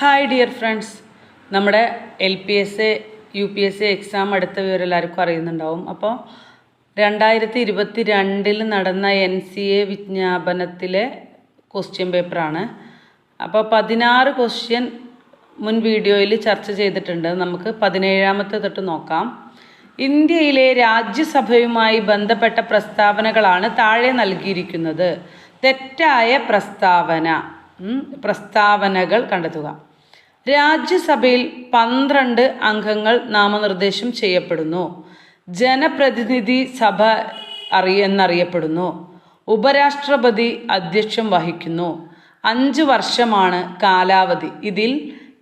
Hi dear friends, നമ്മുടെ LPSA UPSA exam അടുത്ത വിവരെല്ലാവർക്കും അറിയുന്നുണ്ടാവും. അപ്പോൾ 2022 നടന്ന NCA വിജ്ഞാപനത്തിലെ ക്വസ്റ്റ്യൻ പേപ്പറാണ്. അപ്പോൾ 16 ക്വസ്റ്റ്യൻ മുൻ വീഡിയോയിൽ ചർച്ച ചെയ്തിട്ടുണ്ട്. നമുക്ക് 17ാമത്തെ തൊട്ട് നോക്കാം. ഇന്ത്യയിലെ രാജ്യസഭയുമായി ബന്ധപ്പെട്ട പ്രസ്താവനകളാണ് താഴെ നൽകിയിരിക്കുന്നത്. തെറ്റായ പ്രസ്താവനകൾ കണ്ടെത്തുക. രാജ്യസഭയിൽ 12 അംഗങ്ങൾ നാമനിർദ്ദേശം ചെയ്യപ്പെടുന്നു. ജനപ്രതിനിധി സഭ എന്നറിയപ്പെടുന്നു. ഉപരാഷ്ട്രപതി അധ്യക്ഷം വഹിക്കുന്നു. 5 വർഷമാണ് കാലാവധി. ഇതിൽ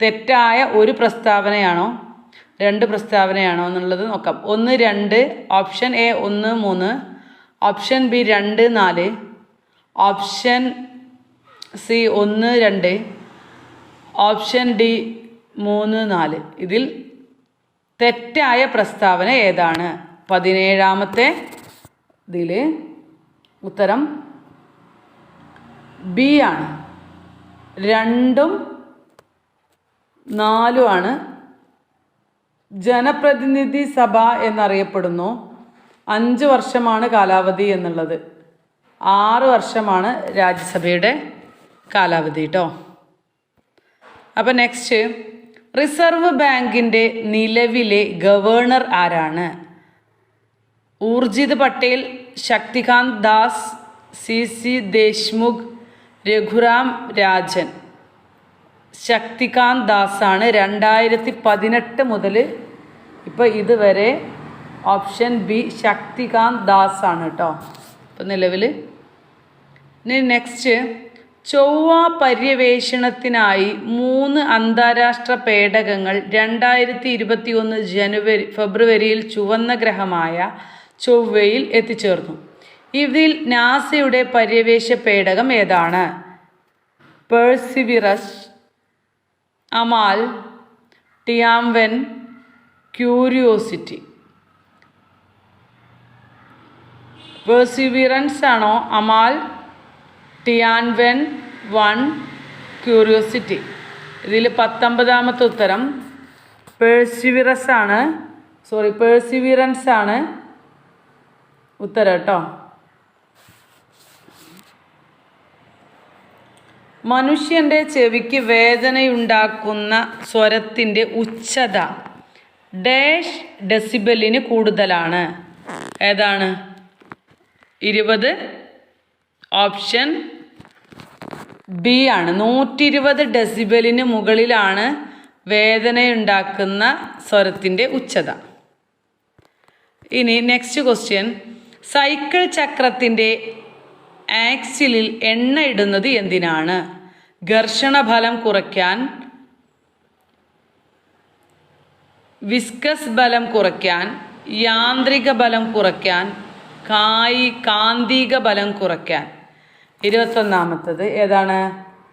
തെറ്റായ ഒരു പ്രസ്താവനയാണോ 2 പ്രസ്താവനയാണോ എന്നുള്ളത് നോക്കാം. 1, 2, option A 1, 3, option B 2, 4, option C 1, 2, option D 3, 4. ഇതിൽ തെറ്റായ പ്രസ്താവന ഏതാണ്? 17ാമത്തെ ഇതിൽ ഉത്തരം ബി ആണ്. 2ഉം 4ഉം ആണ്. ജനപ്രതിനിധി സഭ എന്നറിയപ്പെടുന്നു. 5 വർഷമാണ് കാലാവധി എന്നുള്ളത്. 6 വർഷമാണ് രാജ്യസഭയുടെ കാലാവധി കേട്ടോ. അപ്പോൾ നെക്സ്റ്റ്, റിസർവ് ബാങ്കിൻ്റെ നിലവിലെ ഗവർണർ ആരാണ്? ഊർജിത് പട്ടേൽ, ശക്തികാന്ത് ദാസ്, CC ദേശ്മുഖ്, രഘുറാം രാജൻ. ശക്തികാന്ത് ദാസാണ്. 2018 മുതൽ ഇപ്പോൾ ഇതുവരെ ഓപ്ഷൻ ബി ശക്തികാന്ത് ദാസ് ആണ് കേട്ടോ ഇപ്പോൾ നിലവിൽ. ഇനി നെക്സ്റ്റ്, ചൊവ്വ പര്യവേഷണത്തിനായി 3 അന്താരാഷ്ട്ര പേടകങ്ങൾ 2021 ഫെബ്രുവരിയിൽ ചുവന്ന ഗ്രഹമായ ചൊവ്വയിൽ എത്തിച്ചേർന്നു. ഇതിൽ നാസയുടെ പര്യവേഷ പേടകം ഏതാണ്? പെർസിവിറസ്, അമാൽ, ടിയാംവെൻ, ക്യൂരിയോസിറ്റി. പെർസിവിറൻസ് ആണോ? Amaal, Tianwen 1, curiosity. ഇതിൽ 19ാമത്തെ ഉത്തരം പെർസിവിറൻസ് ആണ് ഉത്തരം കേട്ടോ. മനുഷ്യൻ്റെ ചെവിക്ക് വേദനയുണ്ടാക്കുന്ന സ്വരത്തിൻ്റെ ഉച്ചത ഡാഷ് ഡെസിബലിന് കൂടുതലാണ്. ഏതാണ്? 20. ഓപ്ഷൻ ബി ആണ്. 120 ഡെസിബലിന് മുകളിലാണ് വേദനയുണ്ടാക്കുന്ന സ്വരത്തിൻ്റെ ഉച്ചത. ഇനി നെക്സ്റ്റ് ക്വസ്റ്റ്യൻ, സൈക്കിൾ ചക്രത്തിൻ്റെ ആക്സിലിൽ എണ്ണ ഇടുന്നത് എന്തിനാണ്? ഘർഷണ ബലം കുറയ്ക്കാൻ, വിസ്കസ് ബലം കുറയ്ക്കാൻ, യാന്ത്രിക ബലം കുറയ്ക്കാൻ, കാന്തിക ബലം കുറയ്ക്കാൻ. 21ാമത്തത് ഏതാണ്?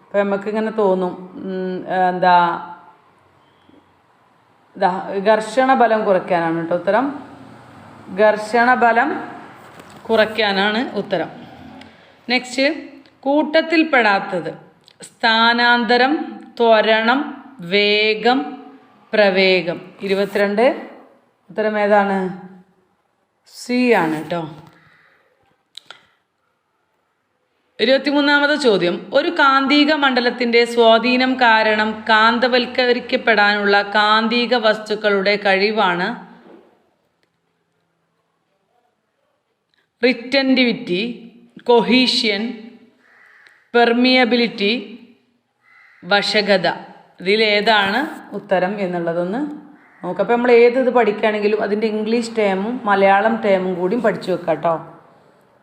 ഇപ്പം നമുക്കിങ്ങനെ തോന്നും ഘർഷണ ബലം കുറയ്ക്കാനാണ് കേട്ടോ ഉത്തരം. ഘർഷണ ബലം കുറയ്ക്കാനാണ് ഉത്തരം. നെക്സ്റ്റ്, കൂട്ടത്തിൽപ്പെടാത്തത് സ്ഥാനാന്തരം, ത്വരണം, വേഗം, പ്രവേഗം. 22 ഉത്തരം ഏതാണ്? സി ആണ് കേട്ടോ. 23ാമത്തെ ചോദ്യം, ഒരു കാന്തിക മണ്ഡലത്തിൻ്റെ സ്വാധീനം കാരണം കാന്തവൽക്കരിക്കപ്പെടാനുള്ള കാന്തിക വസ്തുക്കളുടെ കഴിവാണ് റിറ്റൻറ്റിവിറ്റി, കൊഹീഷ്യൻ, പെർമിയബിലിറ്റി, വശകത. ഇതിലേതാണ് ഉത്തരം എന്നുള്ളതൊന്ന് നോക്കാം. അപ്പോൾ നമ്മൾ ഇത് പഠിക്കുകയാണെങ്കിലും അതിൻ്റെ ഇംഗ്ലീഷ് ടേമും മലയാളം ടേമും കൂടിയും പഠിച്ചു വെക്കാം കേട്ടോ.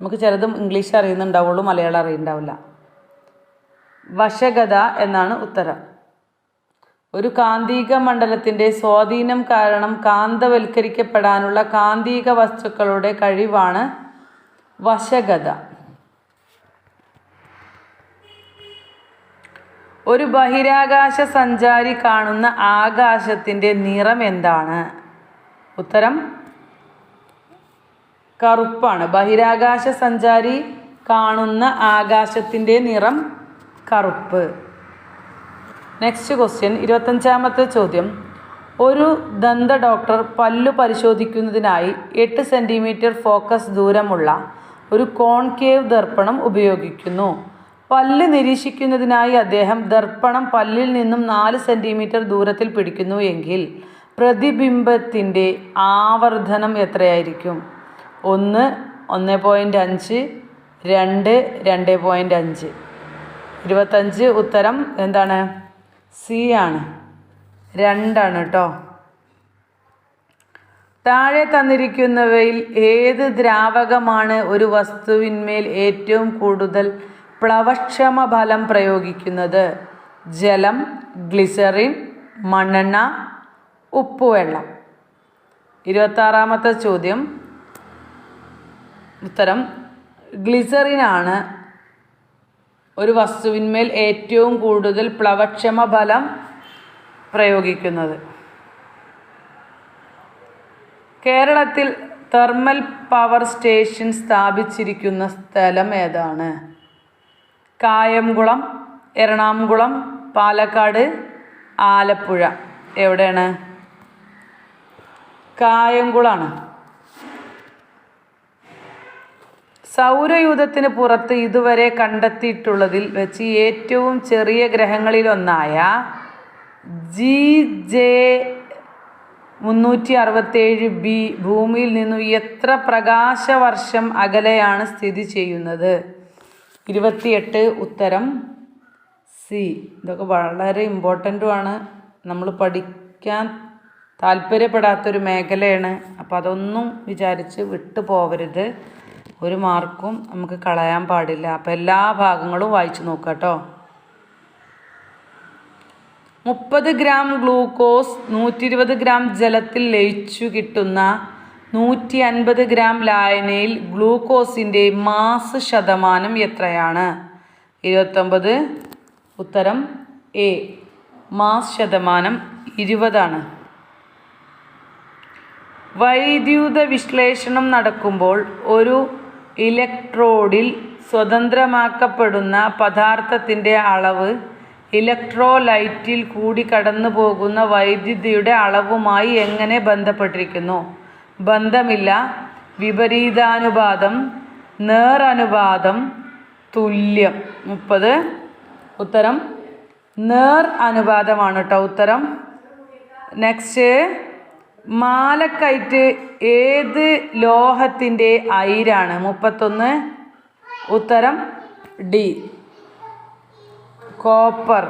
നമുക്ക് ചിലതും ഇംഗ്ലീഷ് അറിയുന്നുണ്ടാവുള്ളൂ, മലയാളം അറിയുന്നുണ്ടാവില്ല. വശകത എന്നാണ് ഉത്തരം. ഒരു കാന്തിക മണ്ഡലത്തിൻ്റെ സ്വാധീനം കാരണം കാന്തവൽക്കരിക്കപ്പെടാനുള്ള കാന്തിക വസ്തുക്കളുടെ കഴിവാണ് വശകത. ഒരു ബഹിരാകാശ സഞ്ചാരി കാണുന്ന ആകാശത്തിൻ്റെ നിറം എന്താണ്? ഉത്തരം കറുപ്പാണ്. ബഹിരാകാശ സഞ്ചാരി കാണുന്ന ആകാശത്തിൻ്റെ നിറം കറുപ്പ്. നെക്സ്റ്റ് ക്വസ്റ്റ്യൻ 25ാമത്തെ ചോദ്യം. ഒരു ദന്ത ഡോക്ടർ പല്ലു പരിശോധിക്കുന്നതിനായി 8 സെൻറ്റിമീറ്റർ ഫോക്കസ് ദൂരമുള്ള ഒരു കോൺകേവ് ദർപ്പണം ഉപയോഗിക്കുന്നു. പല്ല് നിരീക്ഷിക്കുന്നതിനായി അദ്ദേഹം ദർപ്പണം പല്ലിൽ നിന്നും 4 സെൻറ്റിമീറ്റർ ദൂരത്തിൽ പിടിക്കുന്നു എങ്കിൽ പ്രതിബിംബത്തിൻ്റെ ആവർധനം എത്രയായിരിക്കും? 1, 1.5, 2, 2.5. 25 ഉത്തരം എന്താണ്? സി ആണ്, 2 ആണ് കേട്ടോ. താഴെ തന്നിരിക്കുന്നവയിൽ ഏത് ദ്രാവകമാണ് ഒരു വസ്തുവിന്മേൽ ഏറ്റവും കൂടുതൽ പ്ലവക്ഷമ ഫലം പ്രയോഗിക്കുന്നത്? ജലം, ഗ്ലിസറിൻ, മണ്ണെണ്ണ, ഉപ്പുവെള്ളം. 26ാമത്തെ ചോദ്യം. ഉത്തരം ഗ്ലിസറിനാണ് ഒരു വസ്തുവിന്മേൽ ഏറ്റവും കൂടുതൽ പ്ലവക്ഷമ ഫലം പ്രയോഗിക്കുന്നത്. കേരളത്തിൽ തെർമൽ പവർ സ്റ്റേഷൻ സ്ഥാപിച്ചിരിക്കുന്ന സ്ഥലം ഏതാണ്? കായംകുളം, എറണാകുളം, പാലക്കാട്, ആലപ്പുഴ. എവിടെയാണ്? കായംകുളമാണ്. സൗരയൂഥത്തിന് പുറത്ത് ഇതുവരെ കണ്ടെത്തിയിട്ടുള്ളതിൽ വെച്ച് ഏറ്റവും ചെറിയ ഗ്രഹങ്ങളിലൊന്നായ GJ367b ഭൂമിയിൽ നിന്നും എത്ര പ്രകാശവർഷം അകലെയാണ് സ്ഥിതി ചെയ്യുന്നത്? 28 ഉത്തരം സി. ഇതൊക്കെ വളരെ ഇമ്പോർട്ടൻറ്റുമാണ്, നമ്മൾ പഠിക്കാൻ താല്പര്യപ്പെടാത്തൊരു മേഖലയാണ്. അപ്പോൾ അതൊന്നും വിചാരിച്ച് വിട്ടു പോവരുത്, ഒരു മാർക്കും നമുക്ക് കളയാൻ പാടില്ല. അപ്പോൾ എല്ലാ ഭാഗങ്ങളും വായിച്ചു നോക്കാം കേട്ടോ. 30 ഗ്രാം ഗ്ലൂക്കോസ് 120 ഗ്രാം ജലത്തിൽ ലയിച്ചു കിട്ടുന്ന 150 ഗ്രാം ലായനിയിൽ ഗ്ലൂക്കോസിൻ്റെ മാസ് ശതമാനം എത്രയാണ്? 29 ഉത്തരം എ. മാസ് ശതമാനം 20 ആണ്. വൈദ്യുത വിശ്ലേഷണം നടക്കുമ്പോൾ ഒരു ഇലക്ട്രോഡിൽ സ്വതന്ത്രമാക്കപ്പെടുന്ന പദാർത്ഥത്തിൻ്റെ അളവ് ഇലക്ട്രോലൈറ്റിൽ കൂടി കടന്നു പോകുന്ന വൈദ്യുതിയുടെ അളവുമായി എങ്ങനെ ബന്ധപ്പെട്ടിരിക്കുന്നു? ബന്ധമില്ല, വിപരീതാനുപാതം, നേർ തുല്യം. 30 ഉത്തരം നേർ അനുപാതമാണ് കേട്ടോ ഉത്തരം. നെക്സ്റ്റ്, മാലക്കൈറ്റ് ഏത് ലോഹത്തിൻ്റെ അയിരാണ്? 31 ഉത്തരം ഡി, കോപ്പർ.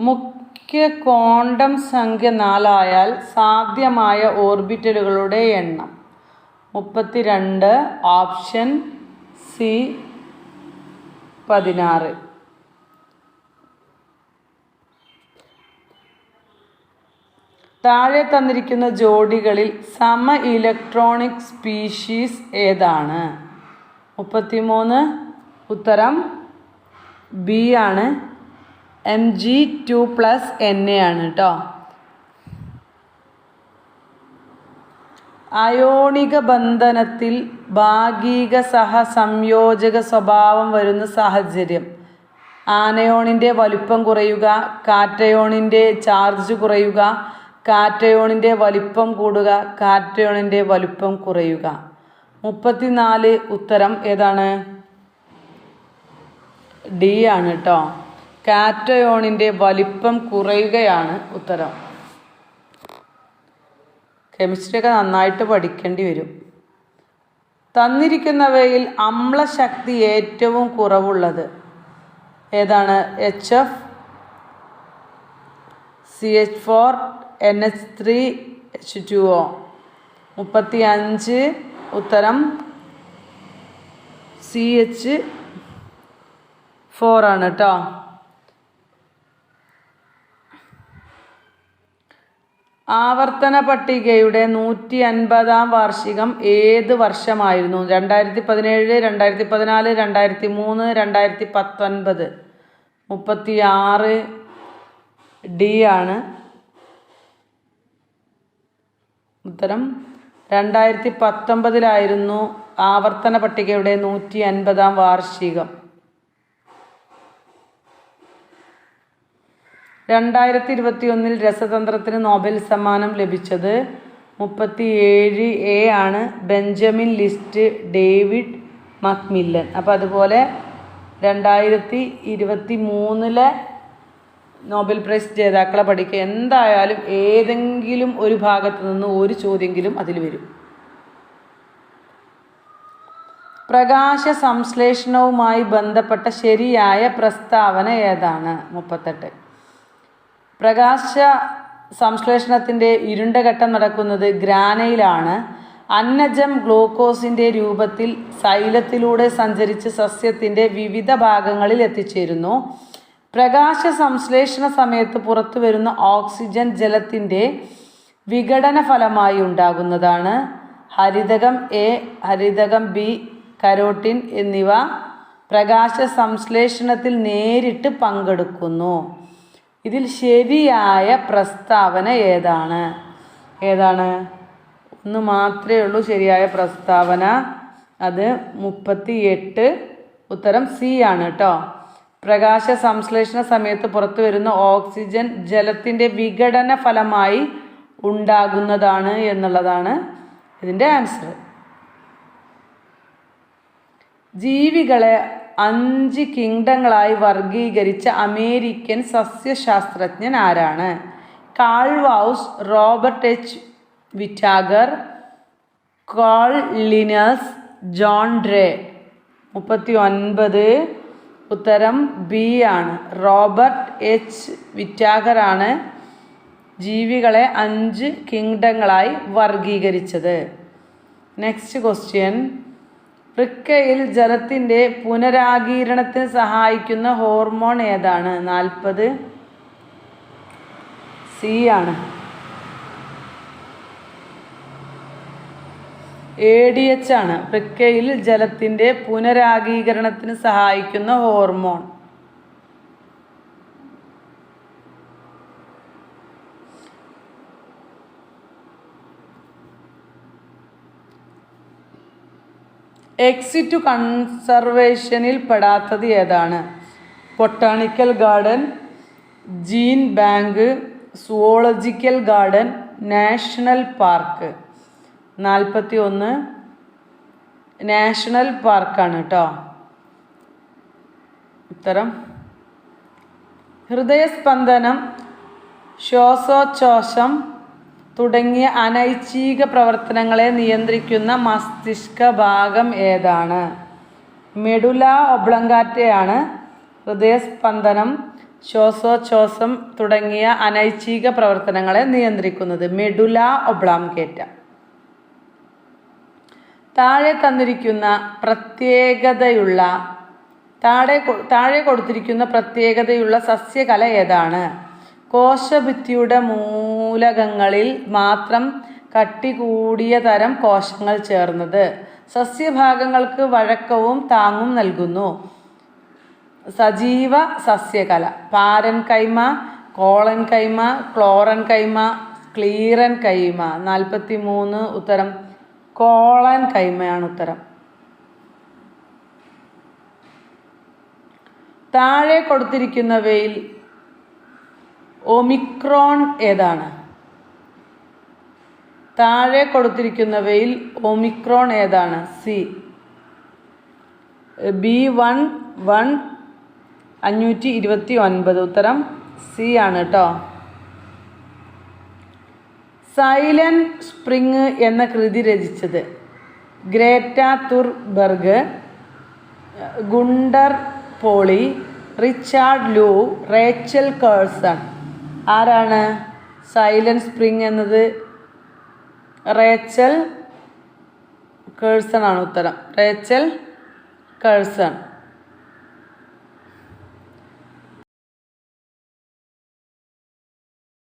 മുഖ്യ ക്വാണ്ടം സംഖ്യ 4 ആയാൽ സാധ്യമായ ഓർബിറ്റലുകളുടെ എണ്ണം? 32, ഓപ്ഷൻ സി 16. താഴെ തന്നിരിക്കുന്ന ജോഡികളിൽ സമ ഇലക്ട്രോണിക് സ്പീഷീസ് ഏതാണ്? 33 ഉത്തരം ബി ആണ്, Mg2+Na ആണ് കേട്ടോ. അയോണിക ബന്ധനത്തിൽ ഭാഗിക സഹസംയോജക സ്വഭാവം വരുന്ന സാഹചര്യം: ആനയോണിൻ്റെ വലിപ്പം കുറയുക, കാറ്റയോണിൻ്റെ ചാർജ് കുറയുക, കാറ്റയോണിൻ്റെ വലിപ്പം കൂടുക, കാറ്റയോണിൻ്റെ വലിപ്പം കുറയുക. 34 ഉത്തരം ഏതാണ്? ഡി ആണ് കേട്ടോ. കാറ്റയോണിൻ്റെ വലിപ്പം കുറയുകയാണ് ഉത്തരം. കെമിസ്ട്രിയൊക്കെ നന്നായിട്ട് പഠിക്കേണ്ടി വരും. തന്നിരിക്കുന്നവയിൽ അമ്ലശക്തി ഏറ്റവും കുറവുള്ളത് ഏതാണ്? HF, CH4, NH3, H2O. 35 ഉത്തരം CH4 ആണ് കേട്ടോ. ആവർത്തന പട്ടികയുടെ 150-ാം വാർഷികം ഏത് വർഷമായിരുന്നു? 2017, 2014, 2003, 2019. 36 ഡി ആണ് ഉത്തരം. 2019 ആവർത്തന പട്ടികയുടെ 150-ാം വാർഷികം. 2021 രസതന്ത്രത്തിന് നോബൽ സമ്മാനം ലഭിച്ചത് 37A ആണ്, ബെഞ്ചമിൻ ലിസ്റ്റ്, ഡേവിഡ് മക്മില്ലൻ. അപ്പോൾ അതുപോലെ 2023 നോബൽ പ്രൈസ് ജേതാക്കളെ പഠിക്കുക. എന്തായാലും ഏതെങ്കിലും ഒരു ഭാഗത്തു നിന്ന് ഒരു ചോദ്യമെങ്കിലും അതിൽ വരും. പ്രകാശ സംശ്ലേഷണവുമായി ബന്ധപ്പെട്ട ശരിയായ പ്രസ്താവന ഏതാണ്? 38. പ്രകാശ സംശ്ലേഷണത്തിൻ്റെ ഇരുണ്ട ഘട്ടം നടക്കുന്നത് ഗ്രാനയിലാണ്. അന്നജം ഗ്ലൂക്കോസിൻ്റെ രൂപത്തിൽ സൈലത്തിലൂടെ സഞ്ചരിച്ച് സസ്യത്തിൻ്റെ വിവിധ ഭാഗങ്ങളിൽ എത്തിച്ചേരുന്നു. പ്രകാശ സംശ്ലേഷണ സമയത്ത് പുറത്തു വരുന്ന ഓക്സിജൻ ജലത്തിൻ്റെ വിഘടന ഫലമായി ഉണ്ടാകുന്നതാണ്. ഹരിതകം എ, ഹരിതകം ബി, കരോട്ടിൻ എന്നിവ പ്രകാശ സംശ്ലേഷണത്തിൽ നേരിട്ട് പങ്കെടുക്കുന്നു. ഇതിൽ ശരിയായ പ്രസ്താവന ഏതാണ്? ഒന്ന് മാത്രമേ ഉള്ളൂ ശരിയായ പ്രസ്താവന. അത് 38. ഉത്തരം സി ആണ് കേട്ടോ. പ്രകാശ സംശ്ലേഷണ സമയത്ത് പുറത്തു വരുന്ന ഓക്സിജൻ ജലത്തിൻ്റെ വിഘടന ഫലമായി ഉണ്ടാകുന്നതാണ് എന്നുള്ളതാണ് ഇതിൻ്റെ ആൻസർ. ജീവികളെ 5 കിങ്ഡങ്ങളായി വർഗീകരിച്ച അമേരിക്കൻ സസ്യശാസ്ത്രജ്ഞൻ ആരാണ്? Carl Woese, Robert H Whittaker, Carl Linnaeus, John Ray. 39. ഉത്തരം ബി ആണ്. റോബർട്ട് എച്ച് വിറ്റാഗർ ആണ് ജീവികളെ 5 കിങ്ഡങ്ങളായി വർഗീകരിച്ചത്. Next question. വൃക്കയിൽ ജലത്തിൻ്റെ പുനരാഗീരണത്തിന് സഹായിക്കുന്ന ഹോർമോൺ ഏതാണ്? 40. സി ആണ്. ADH ആണ് വൃക്കയിൽ ജലത്തിൻ്റെ പുനരാഗീകരണത്തിന് സഹായിക്കുന്ന ഹോർമോൺ. എക്സിറ്റു കൺസർവേഷനിൽ പെടാത്തത് ഏതാണ്? Botanical garden, gene bank, zoological garden, national park. 41. National പാർക്കാണ് കേട്ടോ. ഉത്തരം. ഹൃദയസ്പന്ദനം, ശ്വാസോച്ഛ്വാസം തുടങ്ങിയ അനൈച്ഛിക പ്രവർത്തനങ്ങളെ നിയന്ത്രിക്കുന്ന മസ്തിഷ്ക ഭാഗം ഏതാണ്? മെഡുല ഒബ്ലങ്കാറ്റയാണ് ഹൃദയസ്പന്ദനം, ശ്വാസോച്ഛ്വാസം തുടങ്ങിയ അനൈച്ഛിക പ്രവർത്തനങ്ങളെ നിയന്ത്രിക്കുന്നത്. മെഡുല ഒബ്ലങ്കാറ്റ. താഴെ കൊടുത്തിരിക്കുന്ന പ്രത്യേകതയുള്ള സസ്യകല ഏതാണ്? കോശഭിത്തിയുടെ മൂലകങ്ങളിൽ മാത്രം കട്ടി കൂടിയ തരം കോശങ്ങൾ ചേർന്നത്. സസ്യഭാഗങ്ങൾക്ക് വഴക്കവും താങ്ങും നൽകുന്നു. സജീവ സസ്യകല. പാരൻ കൈമ, കോളൻ കൈമ, ക്ലോറൻ കൈമ, ക്ലീറൻ കൈമ. 43. ഉത്തരം കോളൻ കൈമയാണ് ഉത്തരം. താഴെ കൊടുത്തിരിക്കുന്നവയിൽ ഒമിക്രോൺ ഏതാണ്? ഒമിക്രോൺ ഏതാണ്? സി. B11 529. ഉത്തരം സി ആണ് കേട്ടോ. സൈലന്റ് സ്പ്രിംഗ് എന്ന കൃതി രചിച്ചത് ഗ്രേറ്റ തുർബർഗ്, ഗുണ്ടർ പോളി, റിച്ചാർഡ് ലൂ, റേച്ചൽ കേഴ്സൺ. ആരാണ് സൈലന്റ് സ്പ്രിംഗ് എന്നത്? റേച്ചൽ കേഴ്സൺ ആണ് ഉത്തരം. Rachel Carson.